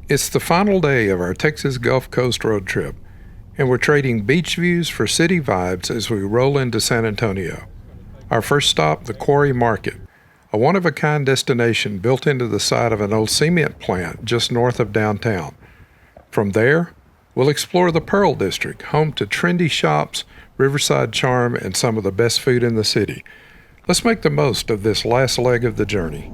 It's the final day of our Texas Gulf Coast road trip, and we're trading beach views for city vibes as we roll into San Antonio. Our first stop, the Quarry Market, a one-of-a-kind destination built into the side of an old cement plant just north of downtown. From there, we'll explore the Pearl District, home to trendy shops, riverside charm, and some of the best food in the city. Let's make the most of this last leg of the journey.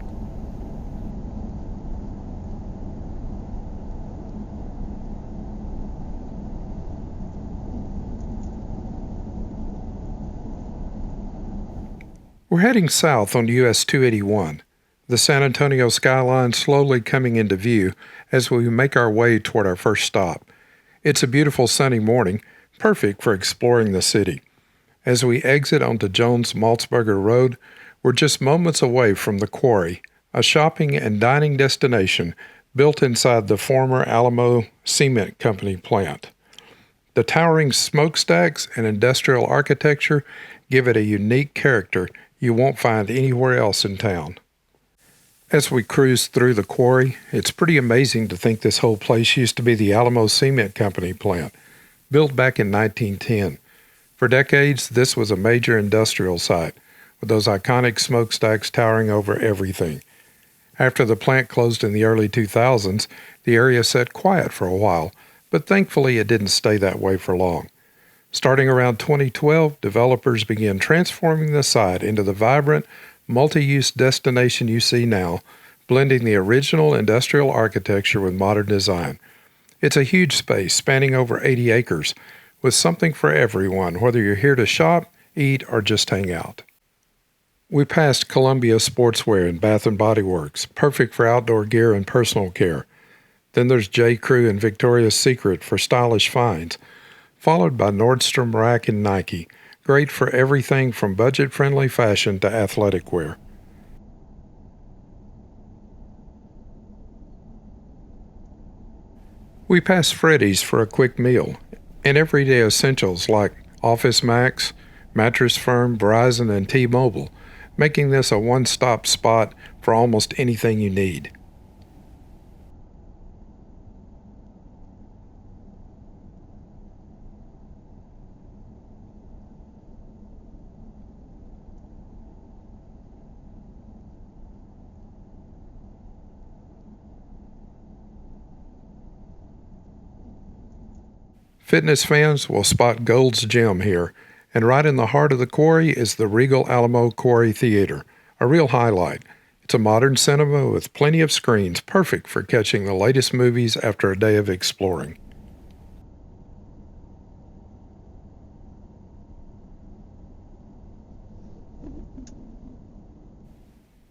We're heading south on US 281, the San Antonio skyline slowly coming into view as we make our way toward our first stop. It's a beautiful sunny morning, perfect for exploring the city. As we exit onto Jones-Maltzberger Road, we're just moments away from the Quarry, a shopping and dining destination built inside the former Alamo Cement Company plant. The towering smokestacks and industrial architecture give it a unique character you won't find anywhere else in town. As we cruise through the Quarry, it's pretty amazing to think this whole place used to be the Alamo Cement Company plant, built back in 1910. For decades, this was a major industrial site, with those iconic smokestacks towering over everything. After the plant closed in the early 2000s, the area sat quiet for a while, but thankfully it didn't stay that way for long. Starting around 2012, developers began transforming the site into the vibrant, multi-use destination you see now, blending the original industrial architecture with modern design. It's a huge space spanning over 80 acres, with something for everyone, whether you're here to shop, eat, or just hang out. We passed Columbia Sportswear and Bath & Body Works, perfect for outdoor gear and personal care. Then there's J. Crew and Victoria's Secret for stylish finds, followed by Nordstrom Rack and Nike, great for everything from budget-friendly fashion to athletic wear. We pass Freddy's for a quick meal, and everyday essentials like Office Max, Mattress Firm, Verizon, and T-Mobile, making this a one-stop spot for almost anything you need. Fitness fans will spot Gold's Gym here, and right in the heart of the Quarry is the Regal Alamo Quarry Theater, a real highlight. It's a modern cinema with plenty of screens, perfect for catching the latest movies after a day of exploring.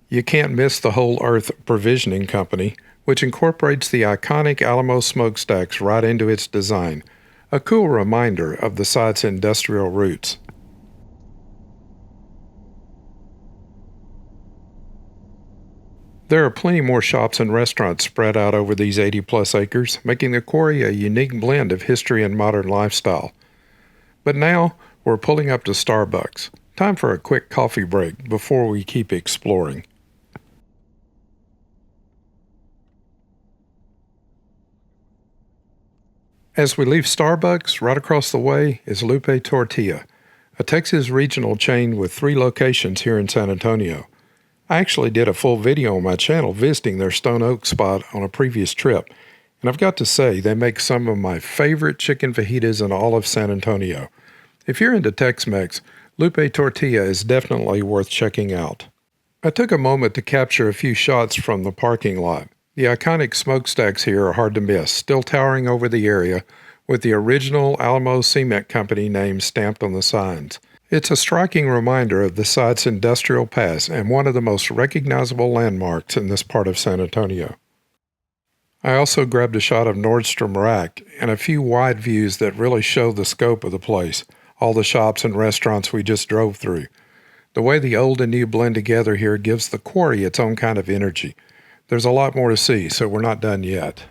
You can't miss the Whole Earth Provisioning Company, which incorporates the iconic Alamo smokestacks right into its design, a cool reminder of the site's industrial roots. There are plenty more shops and restaurants spread out over these 80-plus acres, making the Quarry a unique blend of history and modern lifestyle. But now, we're pulling up to Starbucks. Time for a quick coffee break before we keep exploring. As we leave Starbucks, right across the way is Lupe Tortilla, a Texas regional chain with 3 locations here in San Antonio. I actually did a full video on my channel visiting their Stone Oak spot on a previous trip, and I've got to say they make some of my favorite chicken fajitas in all of San Antonio. If you're into Tex-Mex, Lupe Tortilla is definitely worth checking out. I took a moment to capture a few shots from the parking lot. The iconic smokestacks here are hard to miss, still towering over the area, with the original Alamo Cement Company name stamped on the signs. It's a striking reminder of the site's industrial past and one of the most recognizable landmarks in this part of San Antonio. I also grabbed a shot of Nordstrom Rack and a few wide views that really show the scope of the place, all the shops and restaurants we just drove through. The way the old and new blend together here gives the Quarry its own kind of energy. There's a lot more to see, so we're not done yet.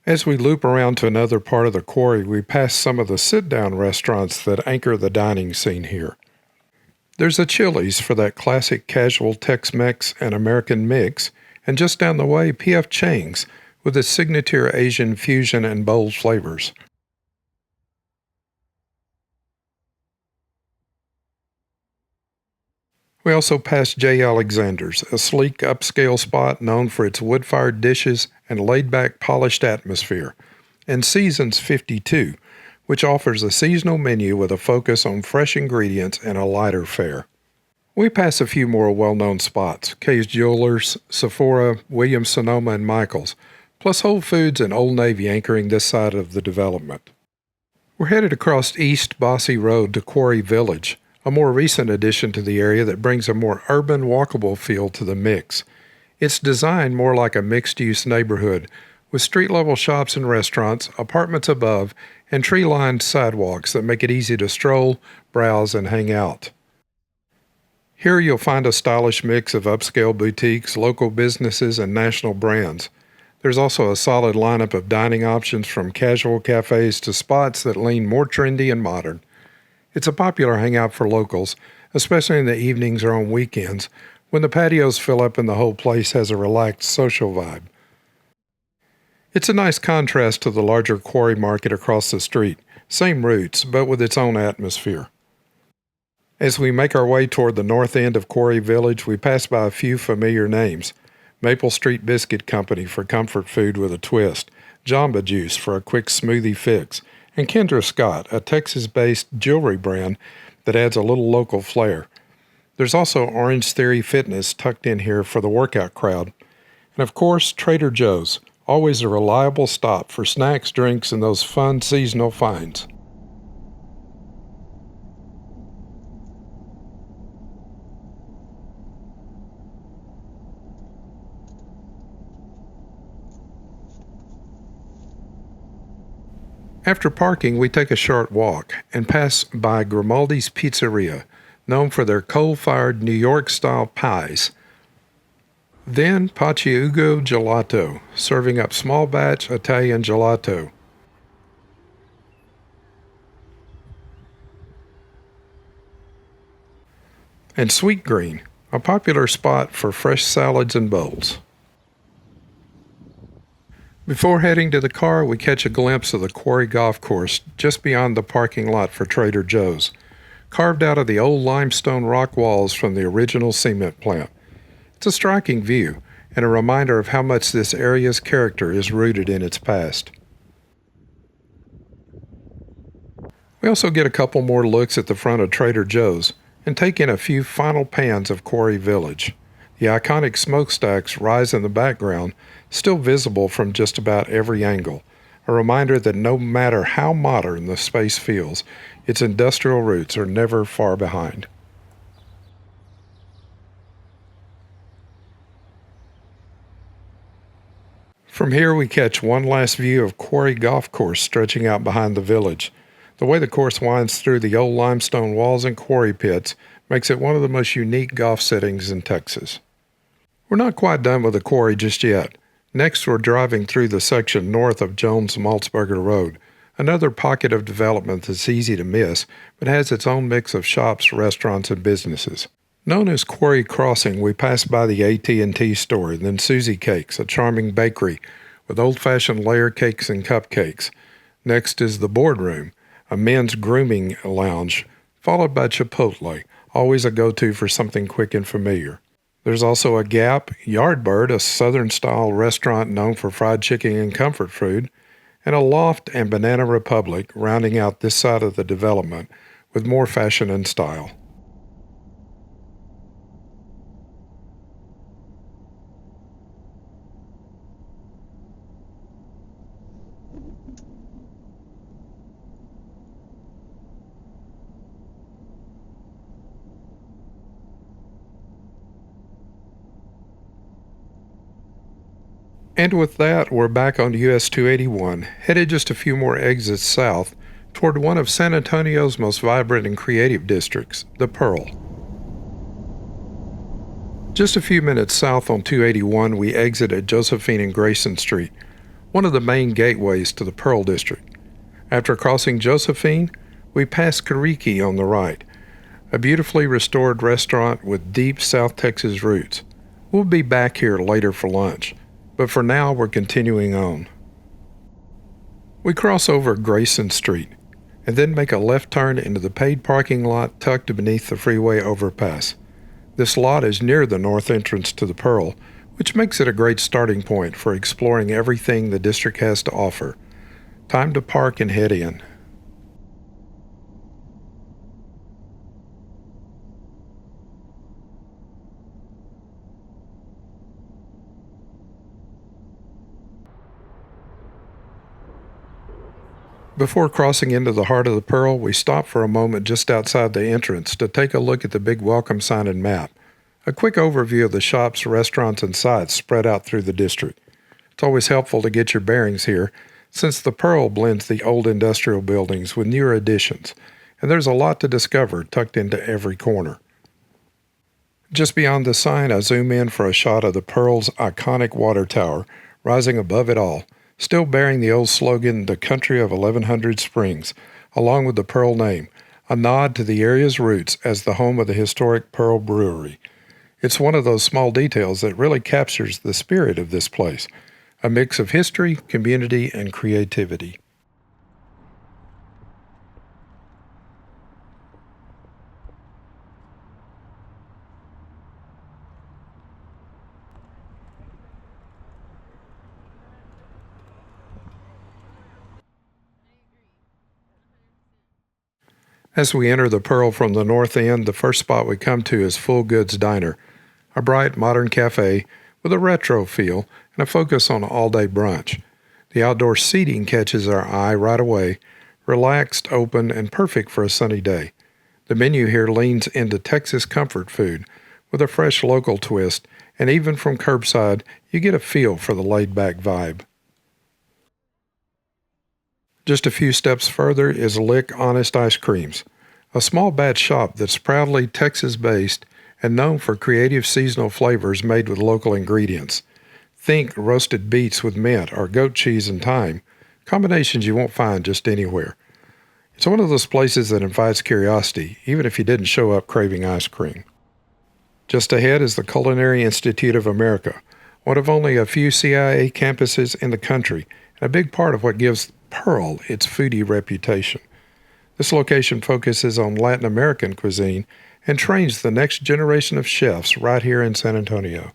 As we loop around to another part of the quarry, we pass some of the sit-down restaurants that anchor the dining scene here. There's a Chili's for that classic casual Tex-Mex and American mix, and just down the way, P.F. Chang's with its signature Asian fusion and bold flavors. We also passed J. Alexander's, a sleek upscale spot known for its wood-fired dishes and laid-back polished atmosphere, and Seasons 52, which offers a seasonal menu with a focus on fresh ingredients and a lighter fare. We pass a few more well-known spots, Kay's Jewelers, Sephora, Williams-Sonoma, and Michael's, plus Whole Foods and Old Navy anchoring this side of the development. We're headed across East Bossy Road to Quarry Village, a more recent addition to the area that brings a more urban, walkable feel to the mix. It's designed more like a mixed-use neighborhood, with street-level shops and restaurants, apartments above, and tree-lined sidewalks that make it easy to stroll, browse, and hang out. Here you'll find a stylish mix of upscale boutiques, local businesses, and national brands. There's also a solid lineup of dining options from casual cafes to spots that lean more trendy and modern. It's a popular hangout for locals, especially in the evenings or on weekends, when the patios fill up and the whole place has a relaxed social vibe. It's a nice contrast to the larger Quarry Market across the street, same roots, but with its own atmosphere. As we make our way toward the north end of Quarry Village, we pass by a few familiar names. Maple Street Biscuit Company for comfort food with a twist, Jamba Juice for a quick smoothie fix, and Kendra Scott, a Texas-based jewelry brand that adds a little local flair. There's also Orange Theory Fitness tucked in here for the workout crowd. And of course, Trader Joe's, always a reliable stop for snacks, drinks, and those fun seasonal finds. After parking, we take a short walk and pass by Grimaldi's Pizzeria, known for their coal-fired New York-style pies. Then Paciugo Gelato, serving up small-batch Italian gelato. And Sweet Green, a popular spot for fresh salads and bowls. Before heading to the car, we catch a glimpse of the Quarry Golf Course just beyond the parking lot for Trader Joe's, carved out of the old limestone rock walls from the original cement plant. It's a striking view and a reminder of how much this area's character is rooted in its past. We also get a couple more looks at the front of Trader Joe's and take in a few final pans of Quarry Village. The iconic smokestacks rise in the background, still visible from just about every angle, a reminder that no matter how modern the space feels, its industrial roots are never far behind. From here we catch one last view of Quarry Golf Course stretching out behind the village. The way the course winds through the old limestone walls and quarry pits makes it one of the most unique golf settings in Texas. We're not quite done with the quarry just yet. Next, we're driving through the section north of Jones-Maltzberger Road, another pocket of development that's easy to miss, but has its own mix of shops, restaurants, and businesses. Known as Quarry Crossing, we pass by the AT&T store, then Susie Cakes, a charming bakery with old-fashioned layer cakes and cupcakes. Next is the Boardroom, a men's grooming lounge, followed by Chipotle, always a go-to for something quick and familiar. There's also a Gap, Yardbird, a southern-style restaurant known for fried chicken and comfort food, and a Loft and Banana Republic rounding out this side of the development with more fashion and style. And with that, we're back on US 281, headed just a few more exits south toward one of San Antonio's most vibrant and creative districts, the Pearl. Just a few minutes south on 281, we exit at Josephine and Grayson Street, one of the main gateways to the Pearl District. After crossing Josephine, we pass Carriqui on the right, a beautifully restored restaurant with deep South Texas roots. We'll be back here later for lunch, but for now we're continuing on. We cross over Grayson Street and then make a left turn into the paid parking lot tucked beneath the freeway overpass. This lot is near the north entrance to the Pearl, which makes it a great starting point for exploring everything the district has to offer. Time to park and head in. Before crossing into the heart of the Pearl, we stop for a moment just outside the entrance to take a look at the big welcome sign and map. A quick overview of the shops, restaurants, and sites spread out through the district. It's always helpful to get your bearings here, since the Pearl blends the old industrial buildings with newer additions, and there's a lot to discover tucked into every corner. Just beyond the sign, I zoom in for a shot of the Pearl's iconic water tower, rising above it all, still bearing the old slogan, "The Country of 1100 Springs," along with the Pearl name, a nod to the area's roots as the home of the historic Pearl Brewery. It's one of those small details that really captures the spirit of this place, a mix of history, community, and creativity. As we enter the Pearl from the north end, the first spot we come to is Full Goods Diner, a bright modern cafe with a retro feel and a focus on all-day brunch. The outdoor seating catches our eye right away, relaxed, open, and perfect for a sunny day. The menu here leans into Texas comfort food with a fresh local twist, and even from curbside, you get a feel for the laid-back vibe. Just a few steps further is Lick Honest Ice Creams, a small batch shop that's proudly Texas-based and known for creative seasonal flavors made with local ingredients. Think roasted beets with mint or goat cheese and thyme, combinations you won't find just anywhere. It's one of those places that invites curiosity, even if you didn't show up craving ice cream. Just ahead is the Culinary Institute of America, one of only a few CIA campuses in the country, and a big part of what gives Pearl its foodie reputation. This location focuses on Latin American cuisine and trains the next generation of chefs right here in San Antonio.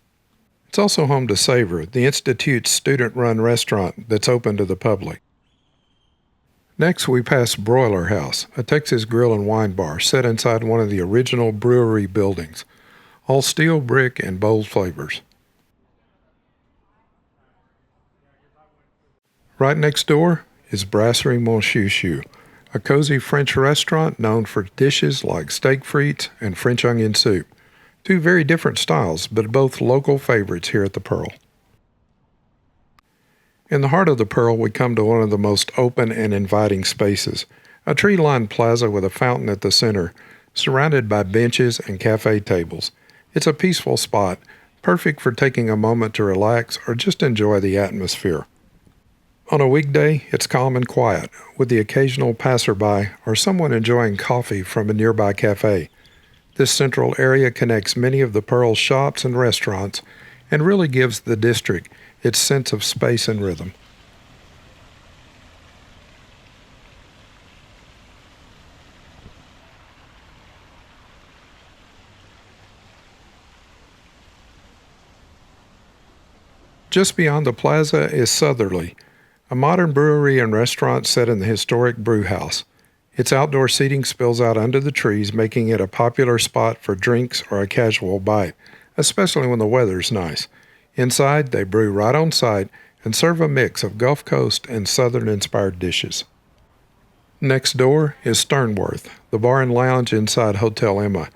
It's also home to Savor, the Institute's student-run restaurant that's open to the public. Next, we pass Broiler House, a Texas grill and wine bar set inside one of the original brewery buildings, all steel, brick, and bold flavors. Right next door is Brasserie Mon Chou Chou, a cozy French restaurant known for dishes like steak frites and French onion soup. Two very different styles, but both local favorites here at the Pearl. In the heart of the Pearl, we come to one of the most open and inviting spaces, a tree-lined plaza with a fountain at the center, surrounded by benches and cafe tables. It's a peaceful spot, perfect for taking a moment to relax or just enjoy the atmosphere. On a weekday, it's calm and quiet, with the occasional passerby or someone enjoying coffee from a nearby cafe. This central area connects many of the Pearl's shops and restaurants and really gives the district its sense of space and rhythm. Just beyond the plaza is Southerleigh, a modern brewery and restaurant set in the historic brew house. Its outdoor seating spills out under the trees, making it a popular spot for drinks or a casual bite, especially when the weather's nice. Inside, they brew right on site and serve a mix of Gulf Coast and Southern-inspired dishes. Next door is Sternworth, the bar and lounge inside Hotel Emma.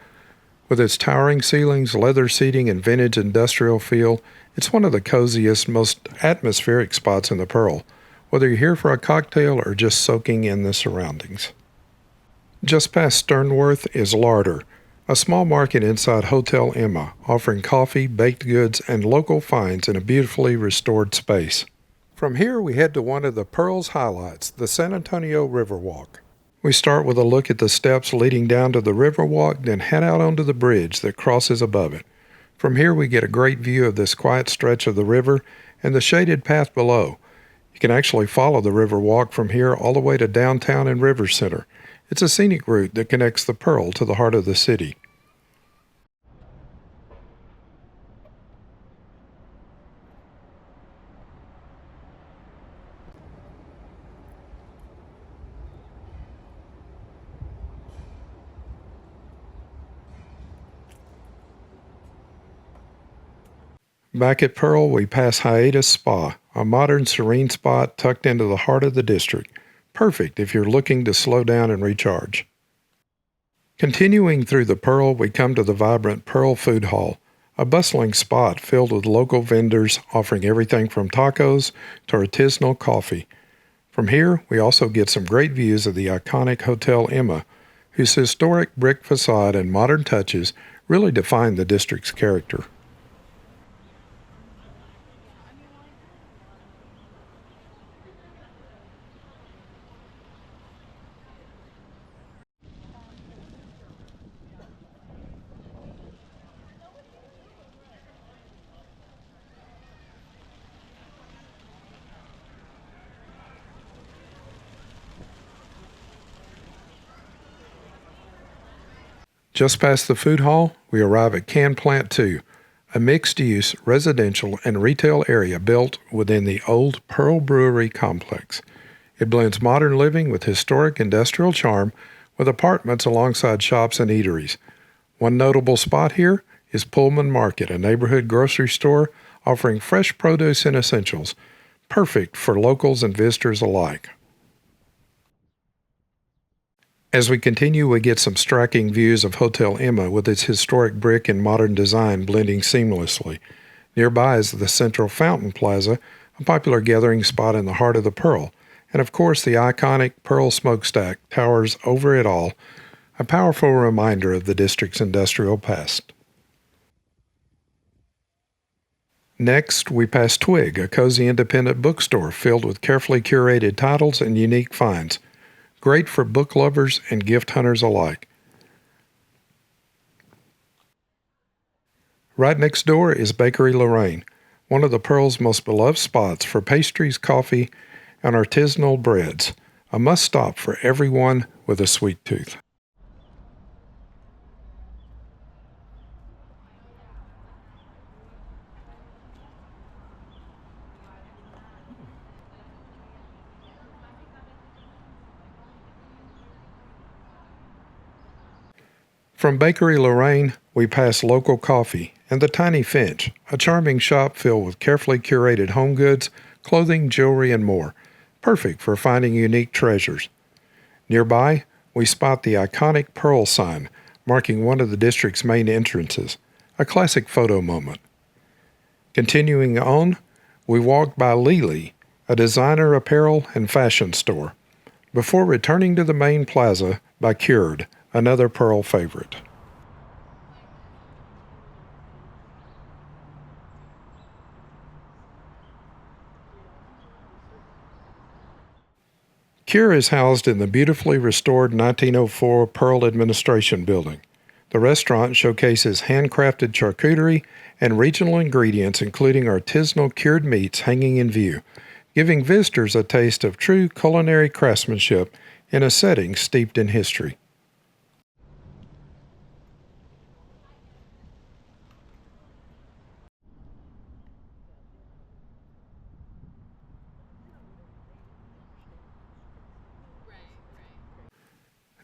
With its towering ceilings, leather seating, and vintage industrial feel, it's one of the coziest, most atmospheric spots in the Pearl, whether you're here for a cocktail or just soaking in the surroundings. Just past Sternworth is Larder, a small market inside Hotel Emma, offering coffee, baked goods, and local finds in a beautifully restored space. From here, we head to one of the Pearl's highlights, the San Antonio Riverwalk. We start with a look at the steps leading down to the Riverwalk, then head out onto the bridge that crosses above it. From here, we get a great view of this quiet stretch of the river and the shaded path below. You can actually follow the Riverwalk from here all the way to downtown and River Center. It's a scenic route that connects the Pearl to the heart of the city. Back at Pearl, we pass Hiatus Spa, a modern serene spot tucked into the heart of the district. Perfect if you're looking to slow down and recharge. Continuing through the Pearl, we come to the vibrant Pearl Food Hall, a bustling spot filled with local vendors offering everything from tacos to artisanal coffee. From here, we also get some great views of the iconic Hotel Emma, whose historic brick facade and modern touches really define the district's character. Just past the food hall, we arrive at Can Plant 2, a mixed-use residential and retail area built within the old Pearl Brewery complex. It blends modern living with historic industrial charm with apartments alongside shops and eateries. One notable spot here is Pullman Market, a neighborhood grocery store offering fresh produce and essentials, perfect for locals and visitors alike. As we continue, we get some striking views of Hotel Emma with its historic brick and modern design blending seamlessly. Nearby is the Central Fountain Plaza, a popular gathering spot in the heart of the Pearl, and of course the iconic Pearl smokestack towers over it all, a powerful reminder of the district's industrial past. Next, we pass Twig, a cozy independent bookstore filled with carefully curated titles and unique finds. Great for book lovers and gift hunters alike. Right next door is Bakery Lorraine, one of the Pearl's most beloved spots for pastries, coffee, and artisanal breads, a must-stop for everyone with a sweet tooth. From Bakery Lorraine, we pass Local Coffee and the Tiny Finch, a charming shop filled with carefully curated home goods, clothing, jewelry, and more, perfect for finding unique treasures. Nearby, we spot the iconic Pearl sign, marking one of the district's main entrances, a classic photo moment. Continuing on, we walk by Lily, a designer apparel and fashion store, before returning to the main plaza by Cured, another Pearl favorite. Cure is housed in the beautifully restored 1904 Pearl Administration Building. The restaurant showcases handcrafted charcuterie and regional ingredients, including artisanal cured meats hanging in view, giving visitors a taste of true culinary craftsmanship in a setting steeped in history.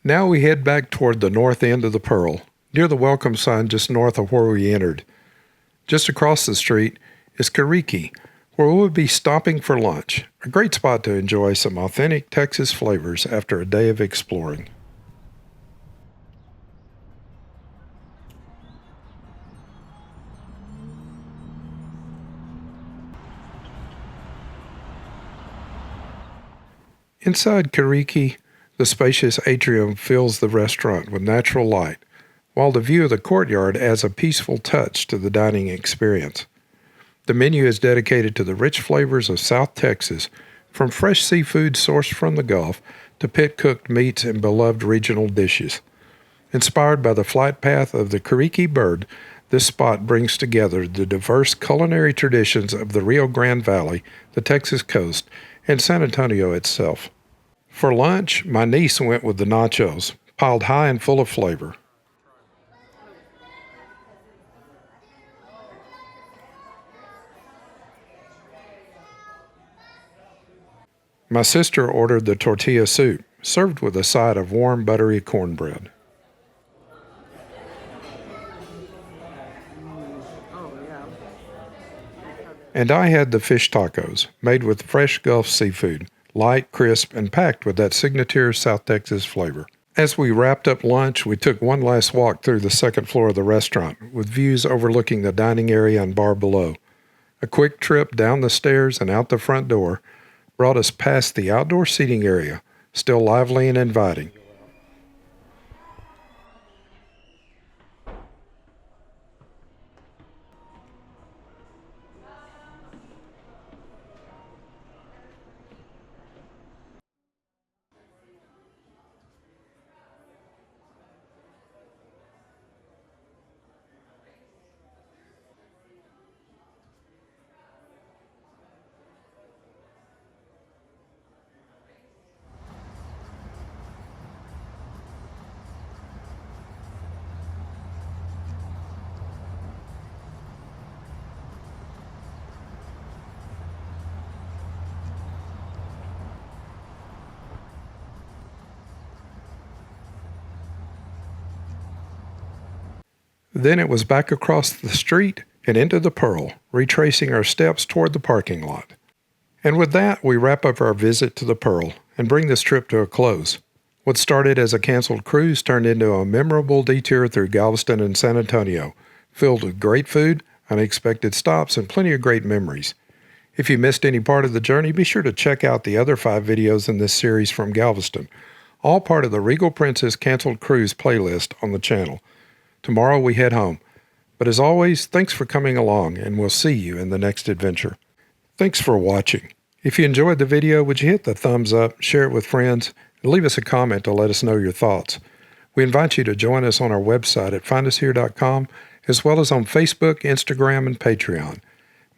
Now we head back toward the north end of the Pearl, near the welcome sign just north of where we entered. Just across the street is Carriqui, where we'll be stopping for lunch, a great spot to enjoy some authentic Texas flavors after a day of exploring. Inside Carriqui, the spacious atrium fills the restaurant with natural light, while the view of the courtyard adds a peaceful touch to the dining experience. The menu is dedicated to the rich flavors of South Texas, from fresh seafood sourced from the Gulf to pit-cooked meats and beloved regional dishes. Inspired by the flight path of the Carriqui bird, this spot brings together the diverse culinary traditions of the Rio Grande Valley, the Texas coast, and San Antonio itself. For lunch, my niece went with the nachos, piled high and full of flavor. My sister ordered the tortilla soup, served with a side of warm, buttery cornbread. And I had the fish tacos, made with fresh Gulf seafood, light, crisp, and packed with that signature South Texas flavor. As we wrapped up lunch, we took one last walk through the second floor of the restaurant, with views overlooking the dining area and bar below. A quick trip down the stairs and out the front door brought us past the outdoor seating area, still lively and inviting. Then it was back across the street and into the Pearl, retracing our steps toward the parking lot. And with that, we wrap up our visit to the Pearl and bring this trip to a close. What started as a canceled cruise turned into a memorable detour through Galveston and San Antonio, filled with great food, unexpected stops, and plenty of great memories. If you missed any part of the journey, be sure to check out the other 5 videos in this series from Galveston, all part of the Regal Princess Canceled Cruise playlist on the channel. Tomorrow we head home. But as always, thanks for coming along, and we'll see you in the next adventure. Thanks for watching. If you enjoyed the video, would you hit the thumbs up, share it with friends, and leave us a comment to let us know your thoughts. We invite you to join us on our website at findushere.com, as well as on Facebook, Instagram, and Patreon.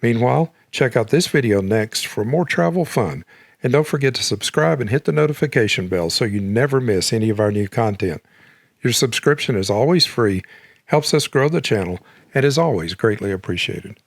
Meanwhile, check out this video next for more travel fun, and don't forget to subscribe and hit the notification bell so you never miss any of our new content. Your subscription is always free, helps us grow the channel, and is always greatly appreciated.